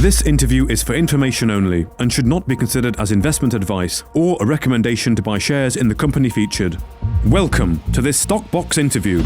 This interview is for information only and should not be considered as investment advice or a recommendation to buy shares in the company featured. Welcome to this Stock Box interview.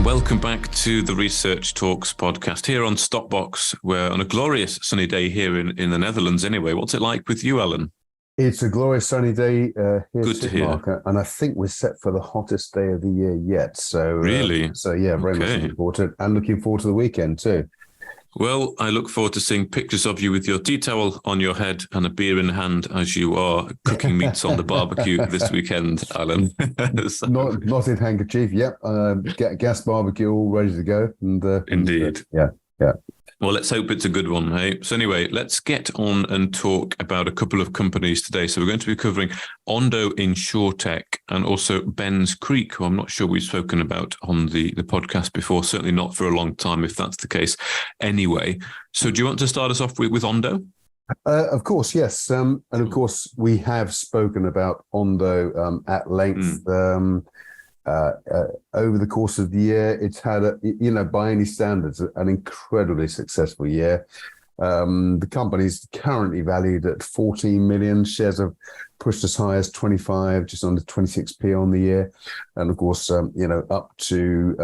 Welcome back to the Research Talks podcast here on Stockbox. We're on a glorious sunny day here in the Netherlands anyway. What's it like with you, Alan? It's a glorious sunny day here. Good to hear. Mark, and I think we're set for the hottest day of the year yet. So really? Very much looking forward to it, and looking forward to the weekend too. Well, I look forward to seeing pictures of you with your tea towel on your head and a beer in hand as you are cooking meats on the barbecue this weekend, Alan. So. Not in handkerchief. Yep. Gas barbecue all ready to go. And indeed. Yeah. Well, let's hope it's a good one, hey? So anyway, let's get on and talk about a couple of companies today. So we're going to be covering Ondo Insurtech and also Benns Creek, who I'm not sure we've spoken about on the podcast before, certainly not for a long time, if that's the case. Anyway, so do you want to start us off with Ondo? Of course, yes. And of course, we have spoken about Ondo at length. Over the course of the year, it's had, by any standards, an incredibly successful year. The company's currently valued at 14 million. Shares have pushed as high as 25, just under 26p on the year. And of course, up to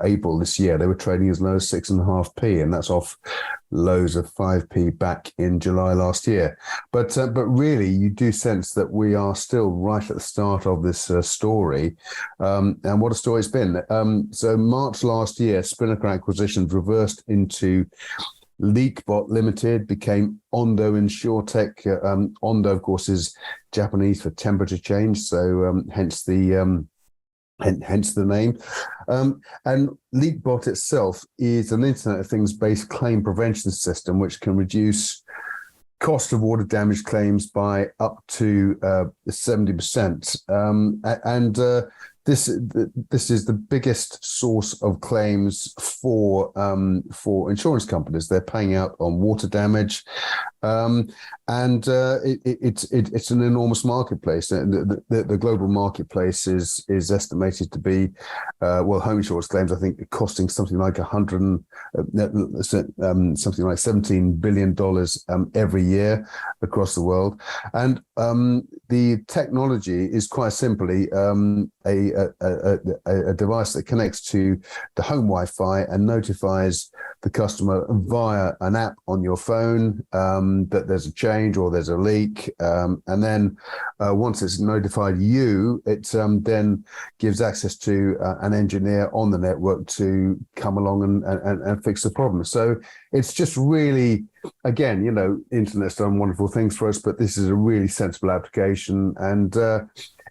April this year, they were trading as low as 6.5p, and that's off lows of 5p back in July last year. But really, you do sense that we are still right at the start of this story. And what a story it's been. So March last year, Spinnaker Acquisitions reversed into Leakbot Limited, became Ondo Insurtech. Ondo, of course, is Japanese for temperature change, so hence the name. And Leakbot itself is an Internet of Things-based claim prevention system which can reduce cost of water damage claims by up to 70%. This is the biggest source of claims for insurance companies. They're paying out on water damage, and it's an enormous marketplace. The global marketplace is estimated to be home insurance claims, I think, costing something like $17 billion every year across the world. And the technology is quite simply a device that connects to the home Wi-Fi and notifies the customer via an app on your phone that there's a change or there's a leak. And then once it's notified you, it then gives access to an engineer on the network to come along and fix the problem. So it's just really, again, Internet's done wonderful things for us, but this is a really sensible application, and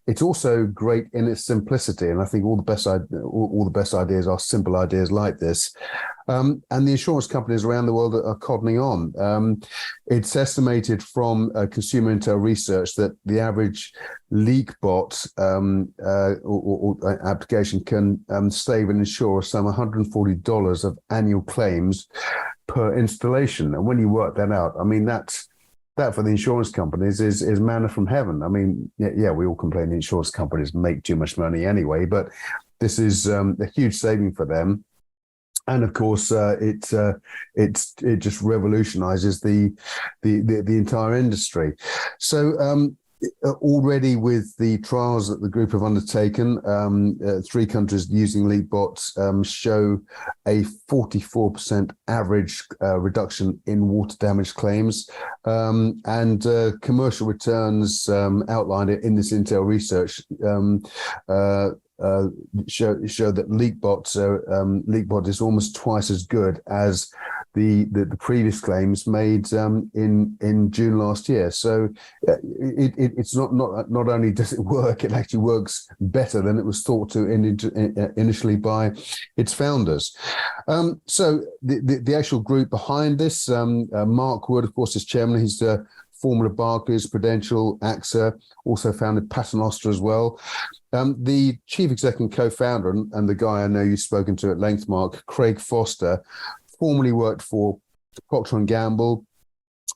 it's also great in its simplicity. And I think all the best ideas are simple ideas like this. And the insurance companies around the world are cottoning on. It's estimated from Consumer Intel Research that the average Leakbot or application can save an insurer some $140 of annual claims per installation. And when you work that out, I mean, that for the insurance companies is manna from heaven. I mean, yeah, we all complain the insurance companies make too much money anyway, but this is a huge saving for them. And of course, it just revolutionizes the entire industry. So already with the trials that the group have undertaken, 3 countries using Leakbot show a 44% average reduction in water damage claims, and commercial returns outlined in this Intel research show that Leakbot is almost twice as good as the previous claims made in June last year. So it's not only does it work, it actually works better than it was thought to initially by its founders. So the actual group behind this, Mark Wood, of course, is chairman. He's former Barclays, Prudential, AXA, also founded Paternoster as well. The chief executive and co-founder, and the guy I know you've spoken to at length, Mark, Craig Foster, formerly worked for Procter & Gamble,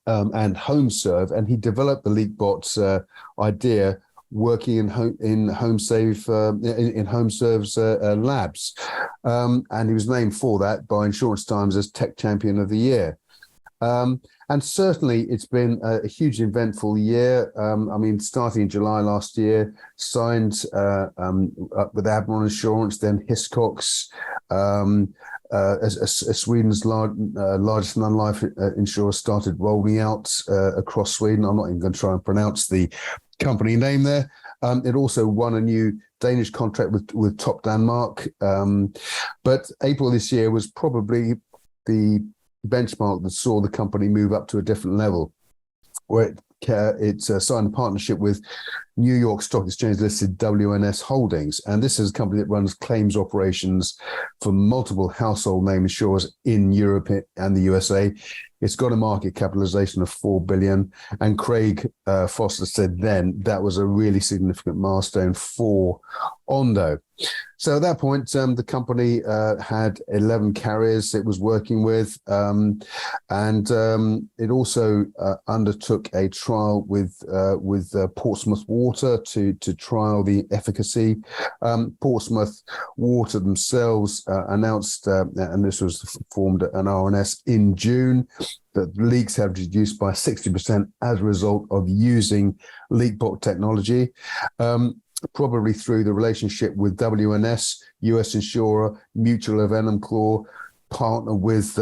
and HomeServe, and he developed the LeakBot idea working in HomeServe's labs, and he was named for that by Insurance Times as Tech Champion of the Year. And certainly it's been a huge eventful year. I mean, starting in July last year, signed up with Admiral Insurance, then Hiscox, as Sweden's largest non-life insurer, started rolling out across Sweden. I'm not even going to try and pronounce the company name there. It also won a new Danish contract with Top Denmark. But April this year was probably the benchmark that saw the company move up to a different level, where it signed a partnership with New York Stock Exchange listed WNS Holdings. And this is a company that runs claims operations for multiple household name insurers in Europe and the USA. It's got a market capitalization of $4 billion. And Craig Foster said then that was a really significant milestone for Ondo. So at that point, the company had 11 carriers it was working with, and it also undertook a trial with Portsmouth Water to trial the efficacy. Portsmouth Water themselves announced, and this was formed an RNS in June, that leaks have reduced by 60% as a result of using LeakBot technology. Probably through the relationship with WNS, US insurer, Mutual of Enumclaw, partner with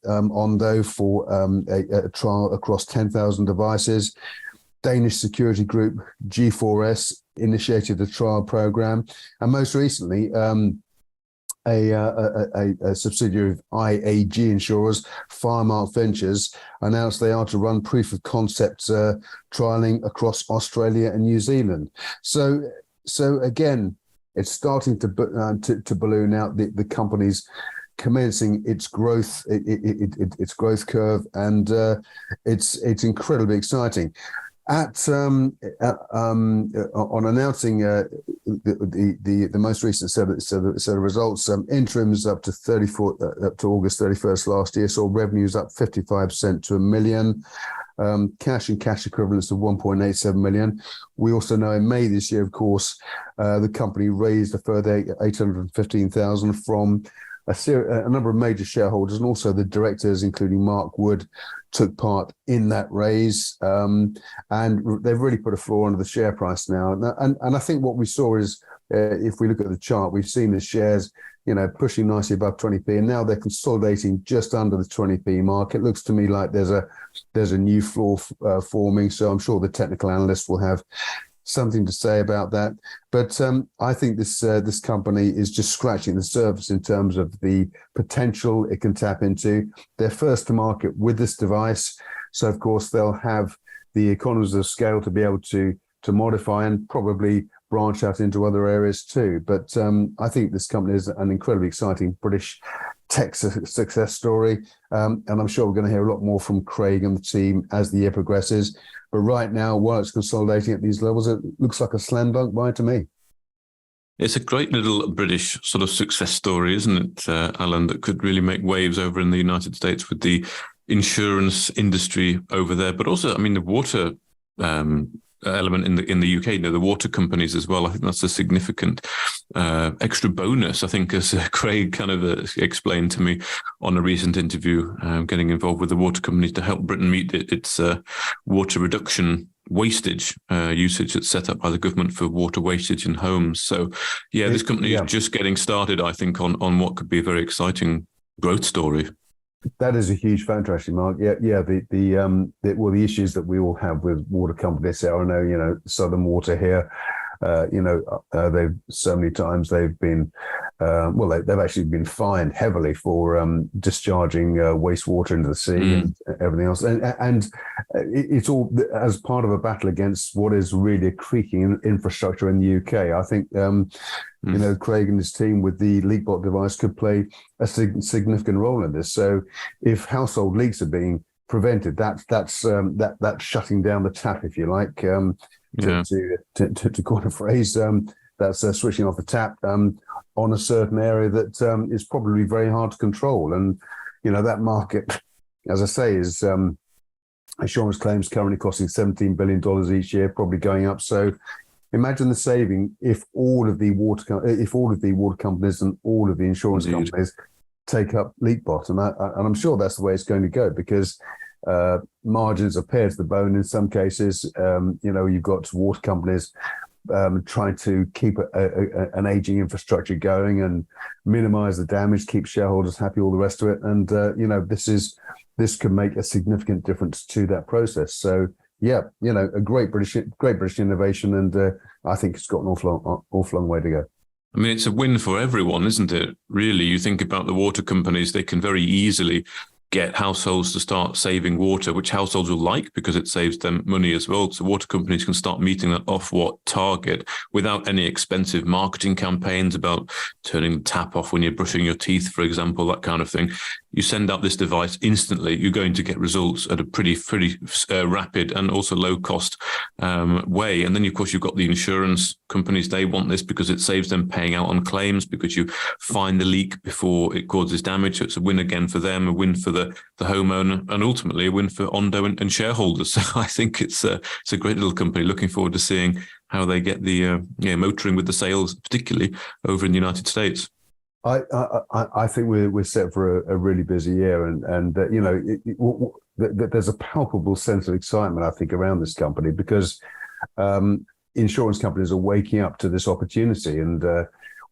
Ondo for a trial across 10,000 devices. Danish security group G4S initiated a trial program, and most recently, a subsidiary of IAG Insurers, Firemark Ventures, announced they are to run proof of concept trialing across Australia and New Zealand. So again, it's starting to balloon out. The company's commencing its growth, its growth curve, and it's incredibly exciting. On announcing the most recent set of results, interims up to August 31st last year saw revenues up 55% to $1 million, cash and cash equivalents of 1.87 million. We also know in May this year, of course, the company raised a further 815,000 from a number of major shareholders, and also the directors, including Mark Wood, took part in that raise, and they've really put a floor under the share price now. And I think what we saw is, if we look at the chart, we've seen the shares, pushing nicely above 20p, and now they're consolidating just under the 20p mark. It looks to me like there's a new floor forming. So I'm sure the technical analysts will have something to say about that. But I think this company is just scratching the surface in terms of the potential it can tap into. They're first to market with this device, so of course they'll have the economies of scale to be able to modify and probably branch out into other areas too. But I think this company is an incredibly exciting British tech success story, and I'm sure we're going to hear a lot more from Craig and the team as the year progresses. But right now, while it's consolidating at these levels, it looks like a slam dunk buy to me. It's a great little British sort of success story, isn't it, Alan, that could really make waves over in the United States with the insurance industry over there. But also, I mean, the water element in the UK, the water companies as well. I think that's a significant extra bonus, I think, as Craig kind of explained to me on a recent interview, getting involved with the water companies to help Britain meet its water reduction wastage usage that's set up by the government for water wastage in homes. So this company is just getting started, I think, on what could be a very exciting growth story. That is a huge factor, actually, Mark. The issues that we all have with water companies. I know, Southern Water here. They've so many times they've been, they've actually been fined heavily for discharging wastewater into the sea and everything else. And it's all as part of a battle against what is really a creaking infrastructure in the UK. I think, Craig and his team with the LeakBot device could play a significant role in this. So if household leaks are being prevented, that's shutting down the tap, if you like. To coin a phrase, that's switching off the tap on a certain area that is probably very hard to control. And, that market, as I say, is Insurance claims currently costing $17 billion each year, probably going up. So imagine the saving if all of the water companies and all of the insurance Indeed. companies take up LeakBot, and I'm sure that's the way it's going to go, because margins are pared to the bone in some cases. You've got water companies trying to keep an aging infrastructure going and minimize the damage, keep shareholders happy, all the rest of it. And this can make a significant difference to that process. So yeah, a great British innovation, and I think it's got an awful long way to go. I mean, it's a win for everyone, isn't it? Really, you think about the water companies, they can very easily get households to start saving water, which households will like because it saves them money as well. So water companies can start meeting that Ofwat target without any expensive marketing campaigns about turning the tap off when you're brushing your teeth, for example, that kind of thing. You send out this device instantly, you're going to get results at a pretty rapid and also low cost way. And then, of course, you've got the insurance companies. They want this because it saves them paying out on claims, because you find the leak before it causes damage. So it's a win again for them, a win for the homeowner, and ultimately a win for Ondo and shareholders. So I think it's a great little company. Looking forward to seeing how they get the motoring with the sales, particularly over in the United States. I think we're set for a really busy year, and there's a palpable sense of excitement, I think, around this company, because insurance companies are waking up to this opportunity and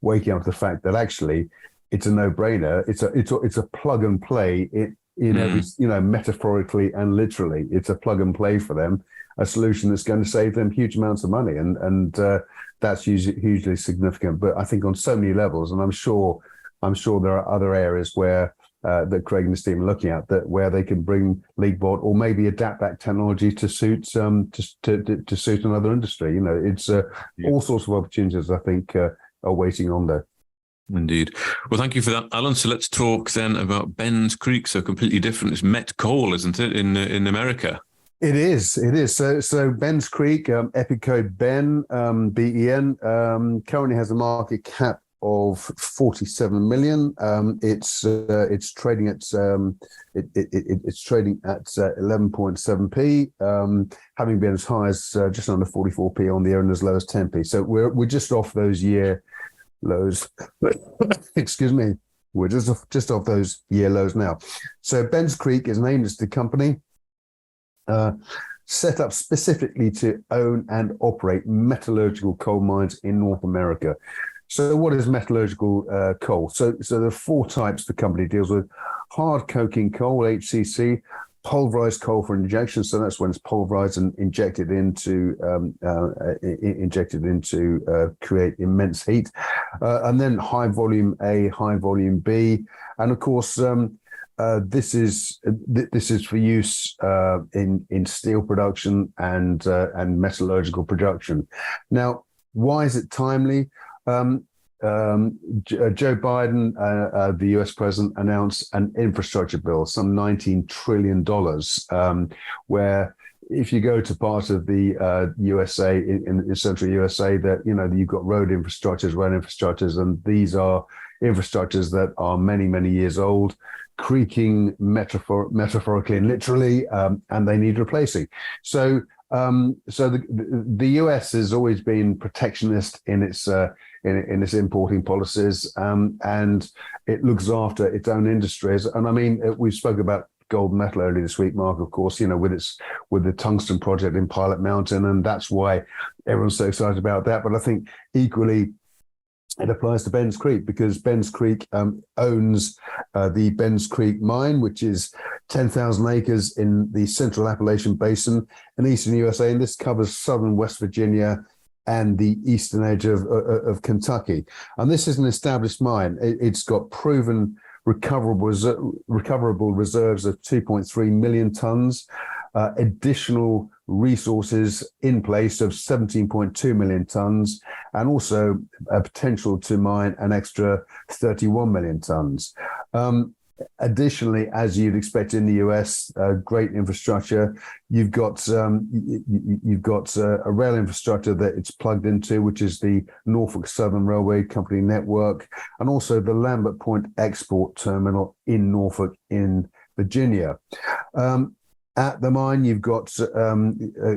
waking up to the fact that actually it's a no-brainer. It's a plug and play in every, metaphorically and literally. It's a plug and play for them, a solution that's going to save them huge amounts of money, and that's hugely significant. But I think on so many levels, and I'm sure there are other areas where that Craig and his team are looking at, that where they can bring LeakBot or maybe adapt that technology to suit to suit another industry. It's all sorts of opportunities, I think, are waiting on there. Indeed. Well, thank you for that, Alan. So let's talk then about Ben's Creek. So completely different. It's met coal, isn't it, in America? It is. So Ben's Creek, Epic code Ben, BEN, currently has a market cap of 47 million. It's trading at 11.7p, having been as high as just under 44p on the year and as low as 10p. So we're just off those year lows. Excuse me. We're just off those year lows now. So Ben's Creek is an AIM-listed company, set up specifically to own and operate metallurgical coal mines in North America. So what is metallurgical coal? So there are four types the company deals with: hard coking coal, HCC, pulverized coal for injection. So that's when it's pulverized and injected into create immense heat, and then high volume A, high volume B, and of course this is for use in steel production and metallurgical production. Now, why is it timely? Joe Biden, the US president, announced an infrastructure bill, some $19 trillion, where if you go to part of the USA, in central USA, that you've got road infrastructures, and these are infrastructures that are many, many years old, creaking metaphorically and literally, and they need replacing. So the US has always been protectionist in its importing policies, and it looks after its own industries. And I mean, we spoke about gold metal earlier this week, Mark, of course, with the tungsten project in Pilot Mountain, and that's why everyone's so excited about that. But I think equally it applies to Ben's Creek, because Ben's Creek owns the Ben's Creek mine, which is 10,000 acres in the Central Appalachian Basin in eastern USA, and this covers southern West Virginia and the eastern edge of Kentucky. And this is an established mine. It's got proven recoverable reserves of 2.3 million tons, additional resources in place of 17.2 million tons, and also a potential to mine an extra 31 million tons. Additionally, as you'd expect in the US, great infrastructure. You've got a rail infrastructure that it's plugged into, which is the Norfolk Southern Railway Company network, and also the Lambert Point Export Terminal in Norfolk in Virginia. At the mine, you've got a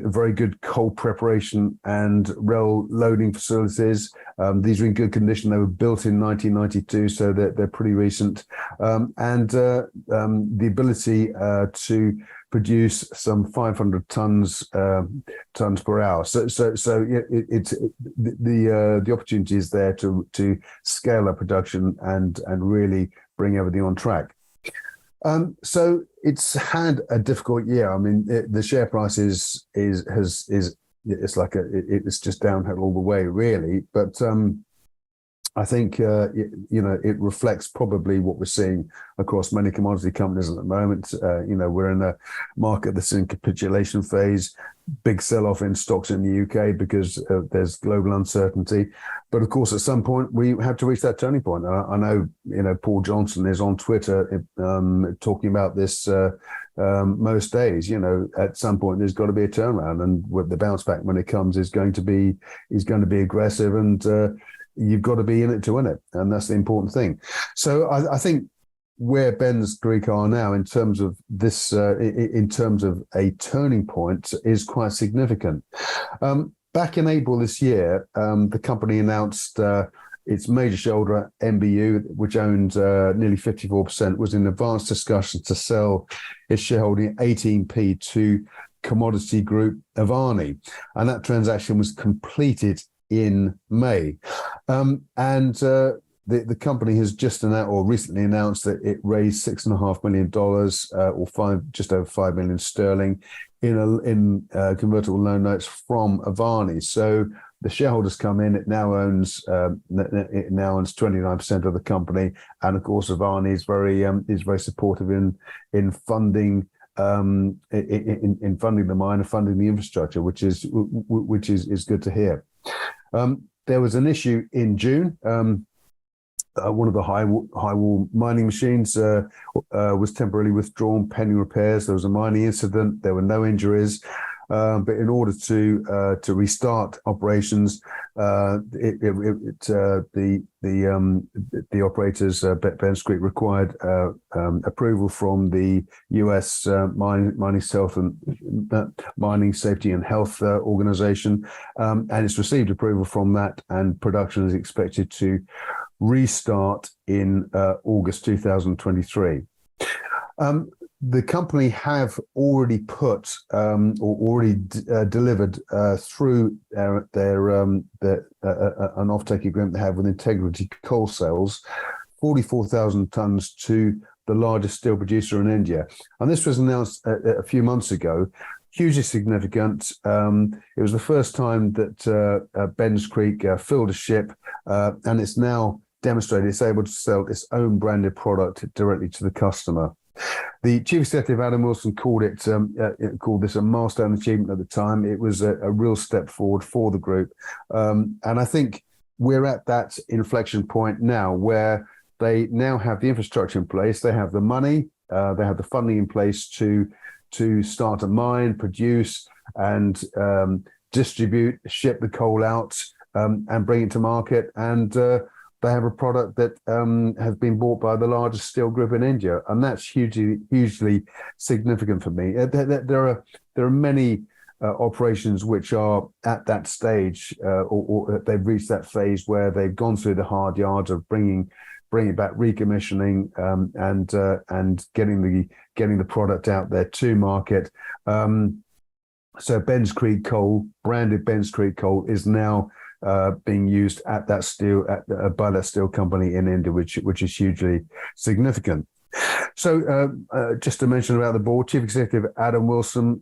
very good coal preparation and rail loading facilities. These are in good condition. They were built in 1992, so they're pretty recent. And the ability to produce some 500 tons per hour. So it's the opportunity is there to scale up production and really bring everything on track. So it's had a difficult year. I mean, the share price it's just downhill all the way, really. But I think it reflects probably what we're seeing across many commodity companies at the moment. We're in a market that's in capitulation phase, big sell-off in stocks in the UK because there's global uncertainty. But of course, at some point we have to reach that turning point. I know Paul Johnson is on Twitter talking about this most days. At some point there's got to be a turnaround, and with the bounce back when it comes is going to be aggressive, and you've got to be in it to win it, and that's the important thing. So I think where Ben's Greek are now in terms of this, in terms of a turning point, is quite significant. Back in April this year, the company announced its major shareholder, MBU, which owned nearly 54%, was in advanced discussions to sell its shareholding 18p to commodity group Avani, and that transaction was completed in May. The company has recently announced that it raised $6.5 million, or just over 5 million sterling, in convertible loan notes from Avani. So the shareholders come in. It now owns 29% of the company, and of course Avani is very supportive in funding. In funding the mine and funding the infrastructure, which is good to hear. There was an issue in June. One of the high wall mining machines was temporarily withdrawn pending repairs. There was a mining incident. There were no injuries. But in order to restart operations, the operators, Ben's Creek, required approval from the U.S. Mining Safety and Health Organization, and it's received approval from that, and production is expected to restart in August 2023. The company have already put delivered through their an offtake agreement they have with Integrity Coal Sales, 44,000 tons to the largest steel producer in India, and this was announced a few months ago. Hugely significant. It was the first time that Ben's Creek filled a ship, and it's now demonstrated it's able to sell its own branded product directly to the customer. The chief executive, Adam Wilson, called this a milestone achievement at the time. It was a real step forward for the group. And I think we're at that inflection point now where they now have the infrastructure in place. They have the money, they have the funding in place to start a mine, produce and distribute, ship the coal out, and bring it to market. And they have a product that has been bought by the largest steel group in India, and that's hugely significant for me. There are many operations which are at that stage, or they've reached that phase where they've gone through the hard yards of bringing back, recommissioning, and getting the product out there to market. So Ben's Creek Coal, branded Ben's Creek Coal, is now being used at that by that steel company in India, which is hugely significant. So just to mention about the board, Chief Executive Adam Wilson,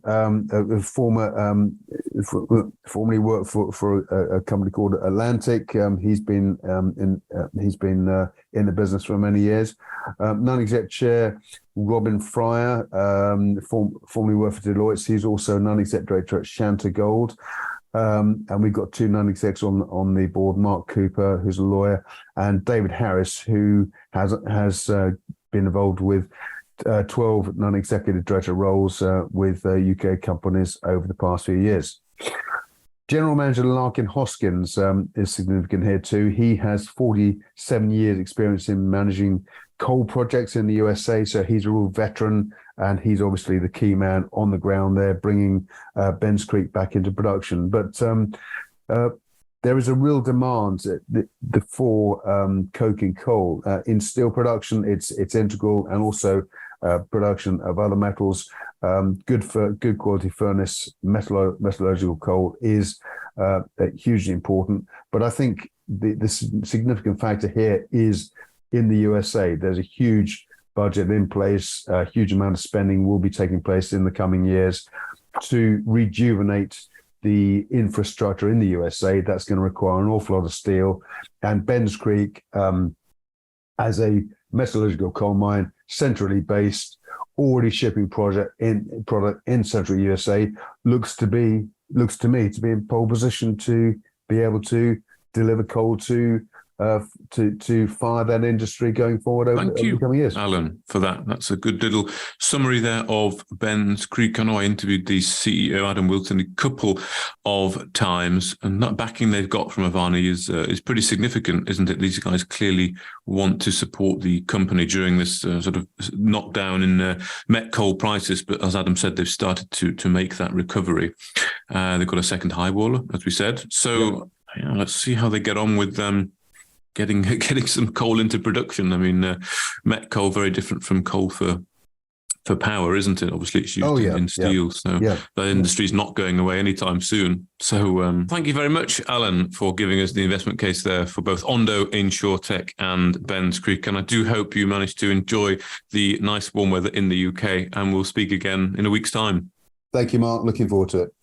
formerly worked for a company called Atlantic. He's been in the business for many years. Non-exec chair Robin Fryer, formerly worked for Deloitte. He's also non-exec director at Shanta Gold. And we've got two non-execs on the board, Mark Cooper, who's a lawyer, and David Harris, who has been involved with 12 non-executive director roles with UK companies over the past few years. General Manager Larkin Hoskins is significant here too. He has 47 years experience in managing coal projects in the USA, so he's a real veteran and he's obviously the key man on the ground there, bringing Ben's Creek back into production. But there is a real demand for coking coal in steel production. It's integral, and also production of other metals. Good quality furnace metallurgical coal is hugely important. But I think the significant factor here is in the USA. There's a huge budget in place. A huge amount of spending will be taking place in the coming years to rejuvenate the infrastructure in the USA. That's going to require an awful lot of steel. And Ben's Creek, as a metallurgical coal mine, centrally based, already shipping product in central USA, looks to me to be in pole position to be able to deliver coal to fire that industry going forward over the coming years. Alan, for that. That's a good little summary there of Ben's Creek. I know I interviewed the CEO, Adam Wilson, a couple of times, and that backing they've got from Avani is pretty significant, isn't it? These guys clearly want to support the company during this sort of knockdown in met coal prices, but as Adam said, they've started to make that recovery. They've got a second high waller, as we said. So let's see how they get on with getting some coal into production. I mean, met coal, very different from coal for power, isn't it? Obviously, it's used in steel, so the industry's not going away anytime soon. So thank you very much, Alan, for giving us the investment case there for both Ondo Insurtech and Ben's Creek. And I do hope you manage to enjoy the nice warm weather in the UK, and we'll speak again in a week's time. Thank you, Mark. Looking forward to it.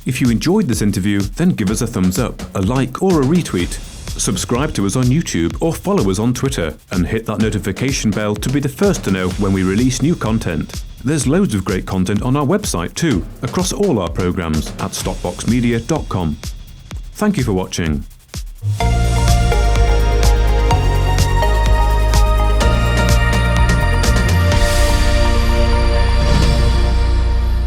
If you enjoyed this interview, then give us a thumbs up, a like or a retweet. Subscribe to us on YouTube or follow us on Twitter, and hit that notification bell to be the first to know when we release new content. There's loads of great content on our website too, across all our programs at stopboxmedia.com. Thank you for watching.